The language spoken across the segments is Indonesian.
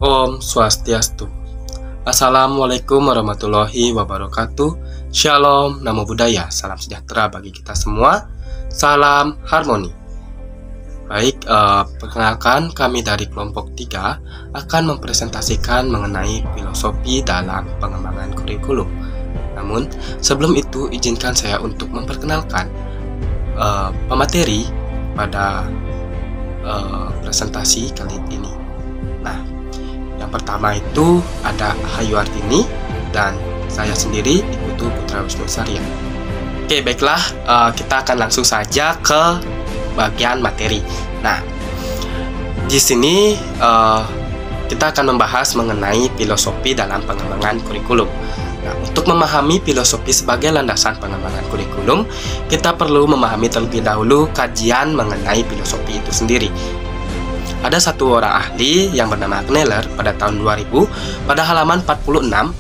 Om Swastiastu. Assalamualaikum warahmatullahi wabarakatuh. Shalom, namo buddhaya, salam sejahtera bagi kita semua. Salam harmoni. Baik, perkenalkan kami dari kelompok 3 akan mempresentasikan mengenai filosofi dalam pengembangan kurikulum. Namun, sebelum itu izinkan saya untuk memperkenalkan pemateri pada presentasi kali ini. Nah, yang pertama itu ada Hayu Artini dan saya sendiri Ikutu Putra Wisnu Sarya. Oke, baiklah, kita akan langsung saja ke bagian materi. Nah, di sini kita akan membahas mengenai filosofi dalam pengembangan kurikulum. Nah, untuk memahami filosofi sebagai landasan pengembangan kurikulum, kita perlu memahami terlebih dahulu kajian mengenai filosofi itu sendiri. Ada satu orang ahli yang bernama Kneller pada tahun 2000 pada halaman 46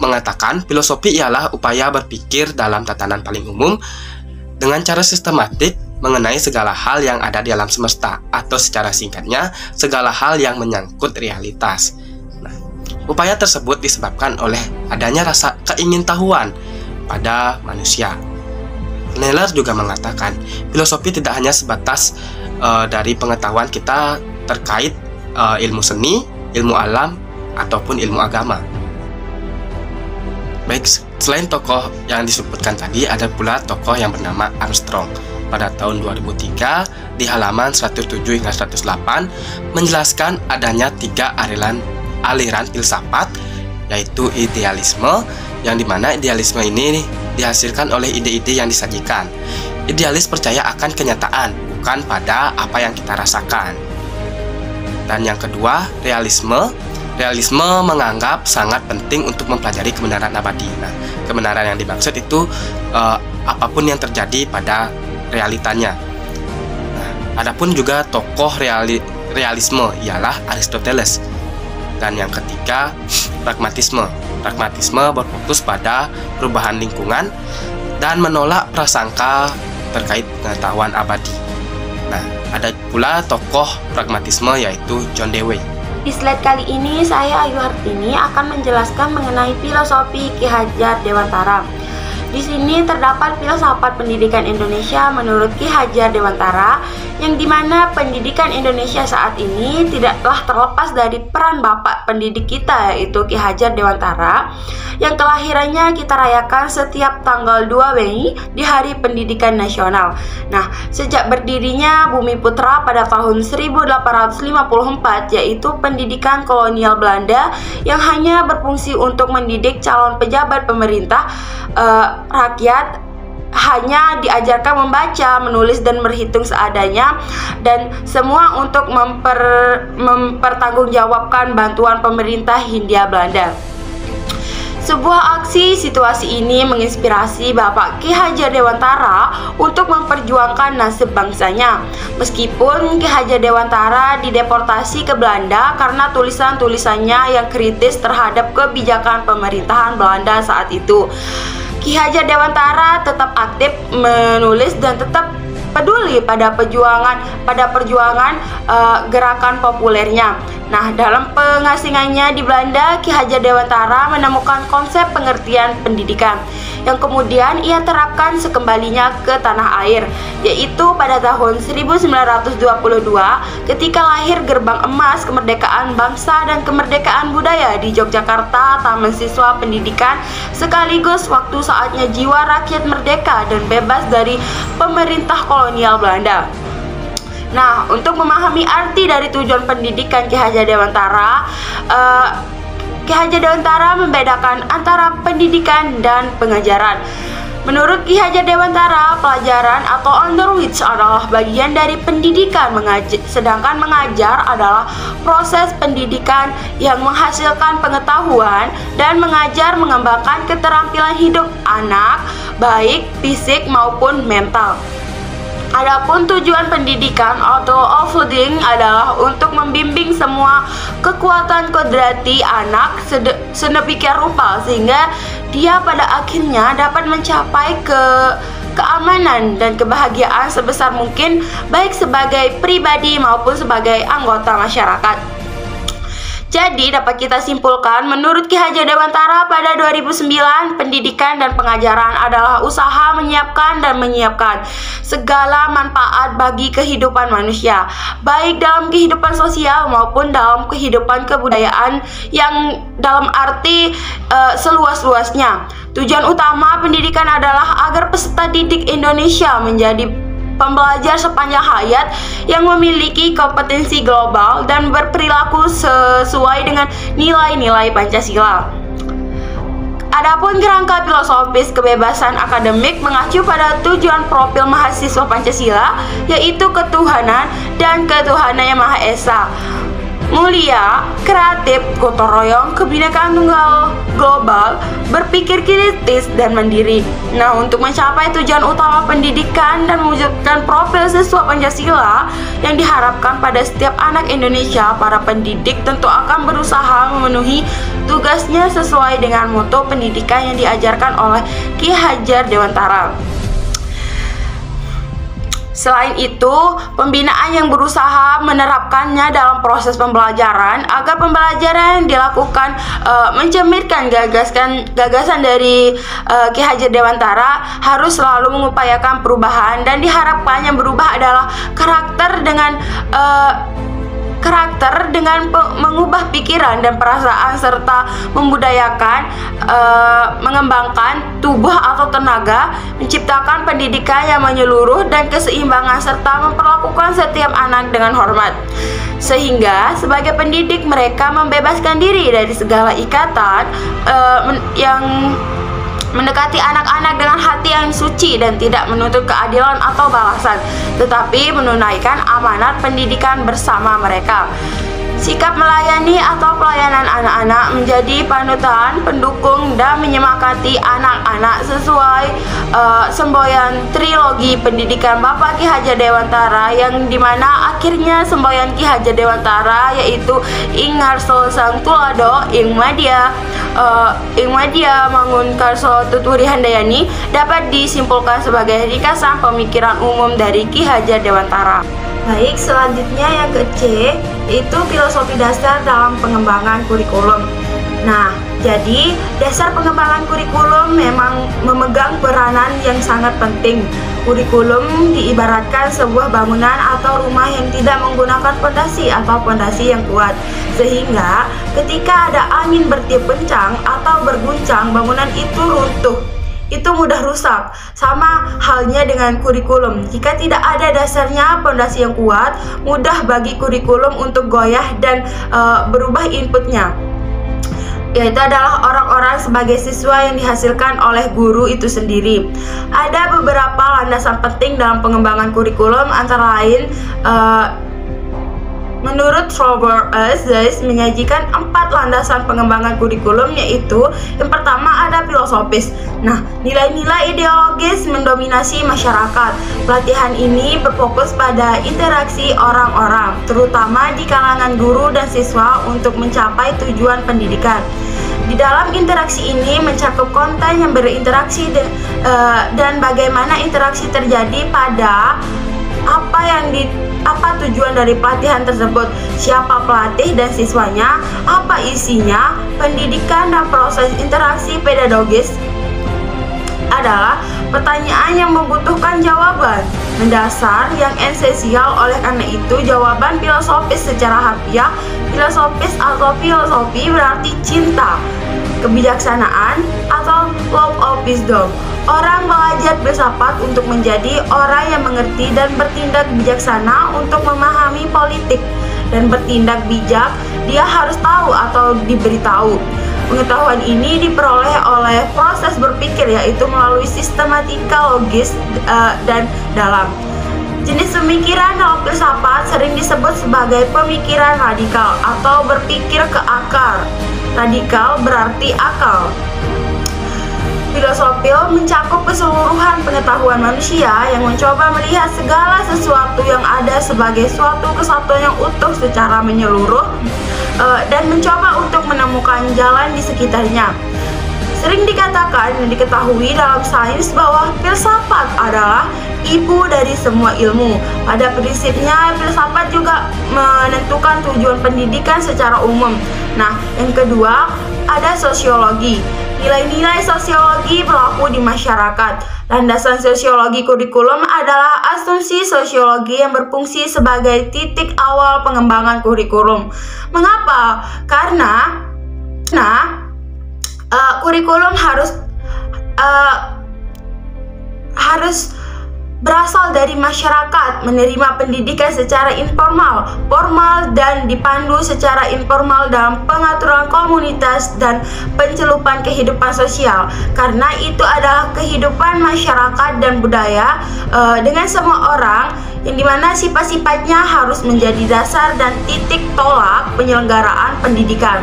mengatakan filosofi ialah upaya berpikir dalam tatanan paling umum dengan cara sistematik mengenai segala hal yang ada di alam semesta, atau secara singkatnya segala hal yang menyangkut realitas. Nah, upaya tersebut disebabkan oleh adanya rasa keingintahuan pada manusia. Kneller juga mengatakan filosofi tidak hanya sebatas dari pengetahuan kita terkait ilmu seni, ilmu alam, ataupun ilmu agama. Baik, selain tokoh yang disebutkan tadi, ada pula tokoh yang bernama Armstrong pada tahun 2003 di halaman 107 hingga 108 menjelaskan adanya 3 aliran filsafat, yaitu idealisme, yang dimana idealisme ini dihasilkan oleh ide-ide yang disajikan. Idealis percaya akan kenyataan, bukan pada apa yang kita rasakan. Dan yang kedua, realisme. Realisme menganggap sangat penting untuk mempelajari kebenaran abadi. Nah, kebenaran yang dimaksud itu apapun yang terjadi pada realitanya. Nah, adapun juga tokoh realisme ialah Aristoteles. Dan yang ketiga, pragmatisme. Pragmatisme berfokus pada perubahan lingkungan dan menolak prasangka terkait pengetahuan abadi. Nah, ada pula tokoh pragmatisme yaitu John Dewey. Di slide kali ini saya Ayu Hartini akan menjelaskan mengenai filosofi Ki Hajar Dewantara. Di sini terdapat filsafat pendidikan Indonesia menurut Ki Hajar Dewantara, yang dimana pendidikan Indonesia saat ini tidaklah terlepas dari peran bapak pendidik kita, yaitu Ki Hajar Dewantara, yang kelahirannya kita rayakan setiap tanggal 2 Mei di Hari Pendidikan Nasional. Nah, sejak berdirinya Bumi Putra pada tahun 1854, yaitu pendidikan kolonial Belanda yang hanya berfungsi untuk mendidik calon pejabat pemerintah, rakyat hanya diajarkan membaca, menulis, dan berhitung seadanya, dan semua untuk mempertanggungjawabkan bantuan pemerintah Hindia Belanda. Sebuah aksi situasi ini menginspirasi Bapak Ki Hajar Dewantara untuk memperjuangkan nasib bangsanya. Meskipun Ki Hajar Dewantara dideportasi ke Belanda karena tulisan-tulisannya yang kritis terhadap kebijakan pemerintahan Belanda saat itu, Ki Hajar Dewantara tetap aktif menulis dan tetap peduli pada perjuangan gerakan populernya. Nah, dalam pengasingannya di Belanda, Ki Hajar Dewantara menemukan konsep pengertian pendidikan yang kemudian ia terapkan sekembalinya ke tanah air, yaitu pada tahun 1922 ketika lahir Gerbang Emas Kemerdekaan Bangsa dan Kemerdekaan Budaya di Yogyakarta, Taman Siswa Pendidikan, sekaligus waktu saatnya jiwa rakyat merdeka dan bebas dari pemerintah kolonial Belanda. Nah, untuk memahami arti dari tujuan pendidikan Ki Hajar Dewantara, Ki Hajar Dewantara membedakan antara pendidikan dan pengajaran. Menurut Ki Hajar Dewantara, pelajaran atau underwich adalah bagian dari pendidikan, sedangkan mengajar adalah proses pendidikan yang menghasilkan pengetahuan dan mengajar mengembangkan keterampilan hidup anak, baik fisik maupun mental. Adapun tujuan pendidikan atau offloading adalah untuk membimbing semua kekuatan kodrati anak sedemikian rupa sehingga dia pada akhirnya dapat mencapai keamanan dan kebahagiaan sebesar mungkin, baik sebagai pribadi maupun sebagai anggota masyarakat. Jadi dapat kita simpulkan, menurut Ki Hajar Dewantara pada 2009, pendidikan dan pengajaran adalah usaha menyiapkan dan menyiapkan segala manfaat bagi kehidupan manusia, baik dalam kehidupan sosial maupun dalam kehidupan kebudayaan yang dalam arti seluas-luasnya. Tujuan utama pendidikan adalah agar peserta didik Indonesia menjadi pembelajar sepanjang hayat yang memiliki kompetensi global dan berperilaku sesuai dengan nilai-nilai Pancasila. Adapun kerangka filosofis kebebasan akademik mengacu pada tujuan profil mahasiswa Pancasila, yaitu ketuhanan dan ketuhanan yang Maha Esa, mulia, kreatif, gotong royong, kebinekaan tunggal global, berpikir kritis dan mandiri. Nah, untuk mencapai tujuan utama pendidikan dan mewujudkan profil siswa Pancasila yang diharapkan pada setiap anak Indonesia, para pendidik tentu akan berusaha memenuhi tugasnya sesuai dengan moto pendidikan yang diajarkan oleh Ki Hajar Dewantara. Selain itu, pembinaan yang berusaha menerapkannya dalam proses pembelajaran agar pembelajaran yang dilakukan mencerminkan gagasan dari Ki Hajar Dewantara harus selalu mengupayakan perubahan, dan diharapkan yang berubah adalah karakter dengan mengubah pikiran dan perasaan serta membudayakan, mengembangkan tubuh atau tenaga, menciptakan pendidikan yang menyeluruh dan keseimbangan serta memperlakukan setiap anak dengan hormat. Sehingga sebagai pendidik mereka membebaskan diri dari segala ikatan yang mendekati anak-anak dengan hati yang suci dan tidak menuntut keadilan atau balasan, tetapi menunaikan amanat pendidikan bersama mereka. Sikap melayani atau pelayanan anak-anak menjadi panutan, pendukung, dan menyemangati anak-anak sesuai semboyan trilogi pendidikan Bapak Ki Hajar Dewantara, yang dimana akhirnya semboyan Ki Hajar Dewantara yaitu Ing Ngarso Sang Tulado Ing Madya Mangun Karso Tuturi Handayani dapat disimpulkan sebagai ringkasan pemikiran umum dari Ki Hajar Dewantara. Baik, selanjutnya yang ke C, itu filosofi dasar dalam pengembangan kurikulum. Nah, jadi dasar pengembangan kurikulum memang memegang peranan yang sangat penting. Kurikulum diibaratkan sebuah bangunan atau rumah yang tidak menggunakan fondasi atau fondasi yang kuat, sehingga ketika ada angin bertiup kencang atau berguncang, bangunan itu runtuh. Itu mudah rusak. Sama halnya dengan kurikulum. Jika tidak ada dasarnya, fondasi yang kuat, mudah bagi kurikulum untuk goyah dan berubah inputnya, yaitu adalah orang-orang sebagai siswa yang dihasilkan oleh guru itu sendiri. Ada beberapa landasan penting dalam pengembangan kurikulum, antara lain menurut Robert Zeiss menyajikan 4 landasan pengembangan kurikulum, yaitu yang pertama ada filosofis. Nah, nilai-nilai ideologis mendominasi masyarakat. Pelatihan ini berfokus pada interaksi orang-orang, terutama di kalangan guru dan siswa untuk mencapai tujuan pendidikan. Di dalam interaksi ini mencakup konten yang berinteraksi dan bagaimana interaksi terjadi pada apa tujuan dari pelatihan tersebut, siapa pelatih dan siswanya, apa isinya. Pendidikan dan proses interaksi pedagogis adalah pertanyaan yang membutuhkan jawaban mendasar yang esensial. Oleh karena itu, jawaban filosofis secara harfiah, filosofis atau filosofi berarti cinta, kebijaksanaan atau love of wisdom. Orang belajar filsafat untuk menjadi orang yang mengerti dan bertindak bijaksana. Untuk memahami politik dan bertindak bijak, dia harus tahu atau diberitahu. Pengetahuan ini diperoleh oleh proses berpikir, yaitu melalui sistematika logis dan dalam. Jenis pemikiran dalam filsafat sering disebut sebagai pemikiran radikal atau berpikir ke akar. Radikal berarti akal. Filosofi mencakup keseluruhan pengetahuan manusia yang mencoba melihat segala sesuatu yang ada sebagai suatu kesatuan yang utuh secara menyeluruh dan mencoba untuk menemukan jalan di sekitarnya. Sering dikatakan dan diketahui dalam sains bahwa filsafat adalah ibu dari semua ilmu. Pada prinsipnya, filsafat juga menentukan tujuan pendidikan secara umum. Nah, yang kedua, ada sosiologi. Nilai-nilai sosiologi berlaku di masyarakat. Landasan sosiologi kurikulum adalah asumsi sosiologi yang berfungsi sebagai titik awal pengembangan kurikulum. Mengapa? Karena kurikulum harus berasal dari masyarakat, menerima pendidikan secara informal, formal, dan dipandu secara informal dalam pengaturan komunitas dan pencelupan kehidupan sosial. Karena itu adalah kehidupan masyarakat dan budaya dengan semua orang, yang dimana sifat-sifatnya harus menjadi dasar dan titik tolak penyelenggaraan pendidikan.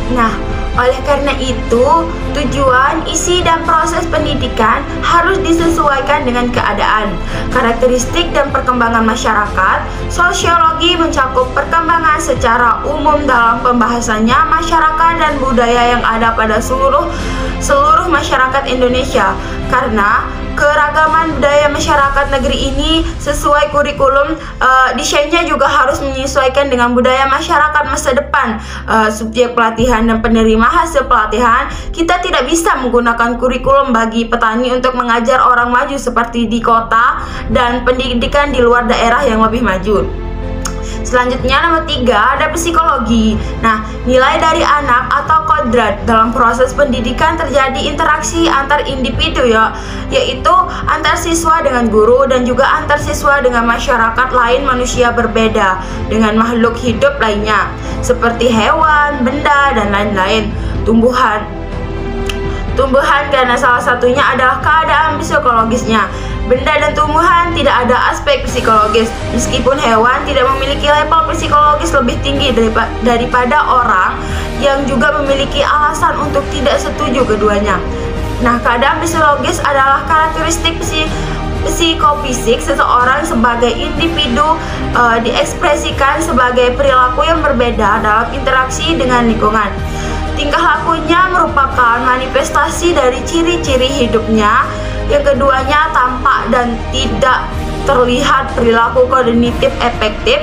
Nah, oleh karena itu, tujuan, isi, dan proses pendidikan harus disesuaikan dengan keadaan, karakteristik, dan perkembangan masyarakat. Sosiologi mencakup perkembangan secara umum dalam pembahasannya masyarakat dan budaya yang ada pada seluruh masyarakat Indonesia. Karena keragaman budaya masyarakat negeri ini sesuai kurikulum, desainnya juga harus menyesuaikan dengan budaya masyarakat masa depan. Subjek pelatihan dan penerima hasil pelatihan, kita tidak bisa menggunakan kurikulum bagi petani untuk mengajar orang maju seperti di kota dan pendidikan di luar daerah yang lebih maju. Selanjutnya nomor 3 ada psikologi. Nah, nilai dari anak atau kodrat dalam proses pendidikan terjadi interaksi antar individu yaitu antar siswa dengan guru dan juga antar siswa dengan masyarakat lain manusia berbeda dengan makhluk hidup lainnya seperti hewan, benda, dan lain-lain. Tumbuhan karena salah satunya adalah keadaan psikologisnya. Benda dan tumbuhan tidak ada aspek psikologis, meskipun hewan tidak memiliki level psikologis lebih tinggi daripada orang yang juga memiliki alasan untuk tidak setuju keduanya. Nah, keadaan psikologis adalah karakteristik psikofisik seseorang sebagai individu, diekspresikan sebagai perilaku yang berbeda dalam interaksi dengan lingkungan. Tingkah lakunya merupakan manifestasi dari ciri-ciri hidupnya. Yang keduanya tampak dan tidak terlihat perilaku kognitif efektif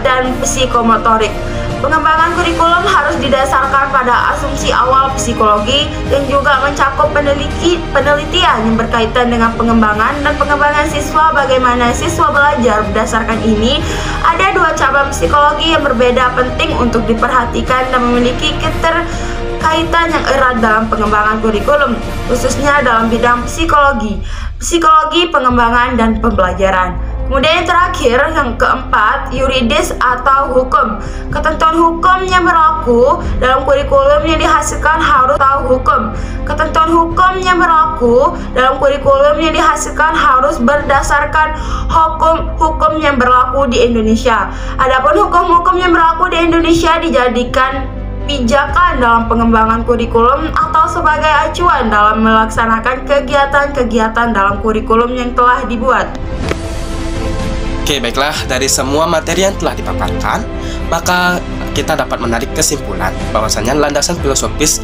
dan psikomotorik. Pengembangan kurikulum harus didasarkan pada asumsi awal psikologi yang juga mencakup penelitian yang berkaitan dengan pengembangan dan pengembangan siswa. Bagaimana siswa belajar berdasarkan ini, ada 2 cabang psikologi yang berbeda penting untuk diperhatikan dan memiliki keterkaitan yang erat dalam pengembangan kurikulum, khususnya dalam bidang psikologi pengembangan dan pembelajaran. Kemudian yang terakhir, yang keempat, yuridis atau hukum. Ketentuan hukum yang berlaku dalam kurikulum yang dihasilkan harus Ketentuan hukum yang berlaku dalam kurikulum yang dihasilkan harus berdasarkan hukum yang berlaku di Indonesia. Adapun hukum-hukum yang berlaku di Indonesia dijadikan pijakan dalam pengembangan kurikulum atau sebagai acuan dalam melaksanakan kegiatan-kegiatan dalam kurikulum yang telah dibuat. Oke, baiklah, dari semua materi yang telah dipaparkan, maka kita dapat menarik kesimpulan bahwasanya landasan filosofis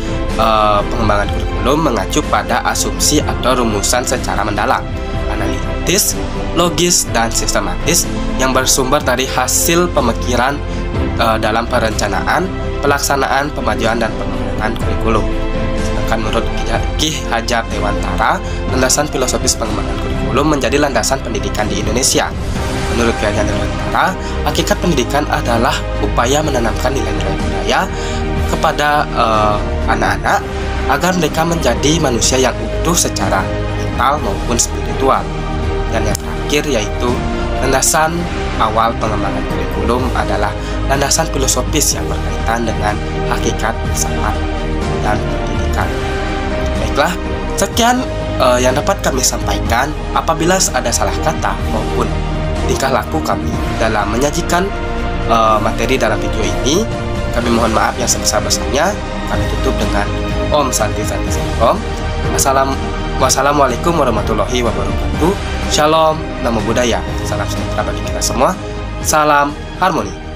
pengembangan kurikulum mengacu pada asumsi atau rumusan secara mendalam, analitis, logis, dan sistematis yang bersumber dari hasil pemikiran dalam perencanaan, pelaksanaan, pemajuan, dan pengembangan kurikulum. Sedangkan menurut Ki Hajar Dewantara, landasan filosofis pengembangan kurikulum menjadi landasan pendidikan di Indonesia. Menurut Ki Hajar Dewantara, hakikat pendidikan adalah upaya menanamkan nilai-nilai budaya kepada anak-anak agar mereka menjadi manusia yang utuh secara mental maupun spiritual. Dan yang terakhir yaitu landasan awal pengembangan kurikulum adalah landasan filosofis yang berkaitan dengan hakikat filsafat dan pendidikan. Baiklah, sekian yang dapat kami sampaikan. Apabila ada salah kata maupun tingkah laku kami dalam menyajikan materi dalam video ini, kami mohon maaf yang sebesar-besarnya. Kami tutup dengan Om Santi Santi Om. Wassalamualaikum warahmatullahi wabarakatuh. Shalom, namo buddhaya. Salam sejahtera bagi kita semua. Salam harmoni.